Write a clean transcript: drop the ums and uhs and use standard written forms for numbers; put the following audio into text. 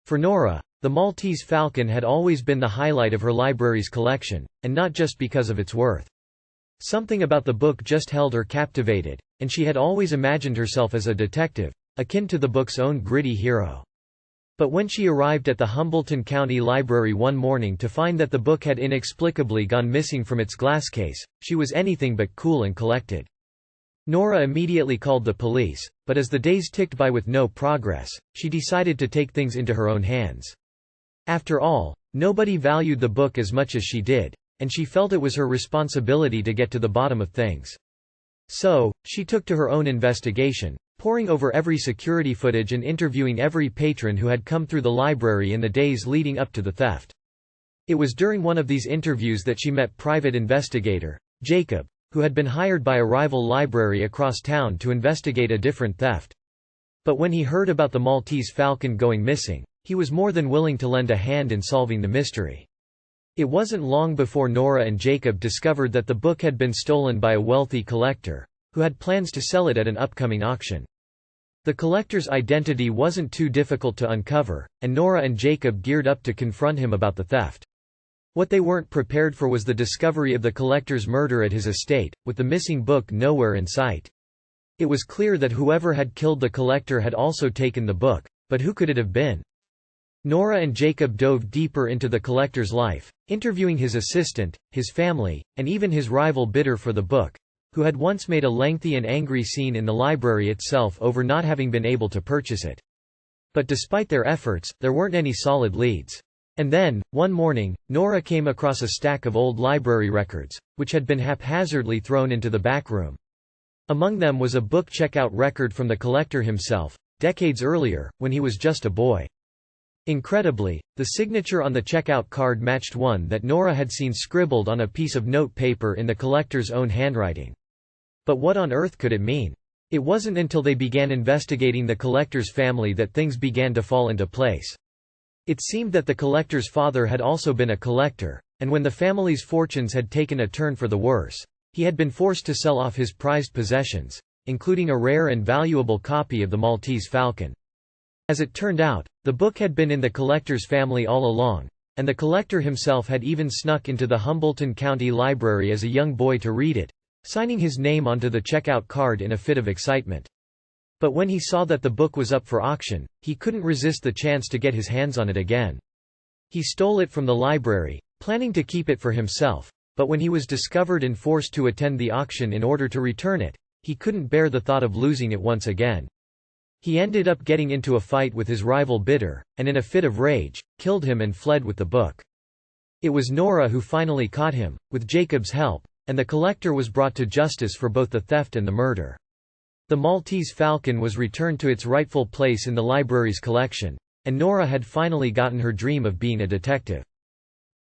For Nora, the Maltese Falcon had always been the highlight of her library's collection, and not just because of its worth. Something about the book just held her captivated, and she had always imagined herself as a detective, akin to the book's own gritty hero. But when she arrived at the Hambleton County Library one morning to find that the book had inexplicably gone missing from its glass case, she was anything but cool and collected. Nora immediately called the police, but as the days ticked by with no progress, she decided to take things into her own hands. After all, nobody valued the book as much as she did, and she felt it was her responsibility to get to the bottom of things. So, she took to her own investigation, poring over every security footage and interviewing every patron who had come through the library in the days leading up to the theft. It was during one of these interviews that she met private investigator Jacob, who had been hired by a rival library across town to investigate a different theft. But when he heard about the Maltese Falcon going missing, he was more than willing to lend a hand in solving the mystery. It wasn't long before Nora and Jacob discovered that the book had been stolen by a wealthy collector, who had plans to sell it at an upcoming auction. The collector's identity wasn't too difficult to uncover, and Nora and Jacob geared up to confront him about the theft. What they weren't prepared for was the discovery of the collector's murder at his estate, with the missing book nowhere in sight. It was clear that whoever had killed the collector had also taken the book, but who could it have been? Nora and Jacob dove deeper into the collector's life, interviewing his assistant, his family, and even his rival bidder for the book, who had once made a lengthy and angry scene in the library itself over not having been able to purchase it. But despite their efforts, there weren't any solid leads. And then, one morning, Nora came across a stack of old library records, which had been haphazardly thrown into the back room. Among them was a book checkout record from the collector himself, decades earlier, when he was just a boy. Incredibly, the signature on the checkout card matched one that Nora had seen scribbled on a piece of note paper in the collector's own handwriting. But what on earth could it mean? It wasn't until they began investigating the collector's family that things began to fall into place. It seemed that the collector's father had also been a collector, and when the family's fortunes had taken a turn for the worse, he had been forced to sell off his prized possessions, including a rare and valuable copy of the Maltese Falcon. As it turned out, the book had been in the collector's family all along, and the collector himself had even snuck into the Hambleton County Library as a young boy to read it, signing his name onto the checkout card in a fit of excitement. But when he saw that the book was up for auction, he couldn't resist the chance to get his hands on it again. He stole it from the library, planning to keep it for himself, but when he was discovered and forced to attend the auction in order to return it, he couldn't bear the thought of losing it once again. He ended up getting into a fight with his rival bidder, and in a fit of rage, killed him and fled with the book. It was Nora who finally caught him, with Jacob's help, and the collector was brought to justice for both the theft and the murder. The Maltese Falcon was returned to its rightful place in the library's collection, and Nora had finally gotten her dream of being a detective.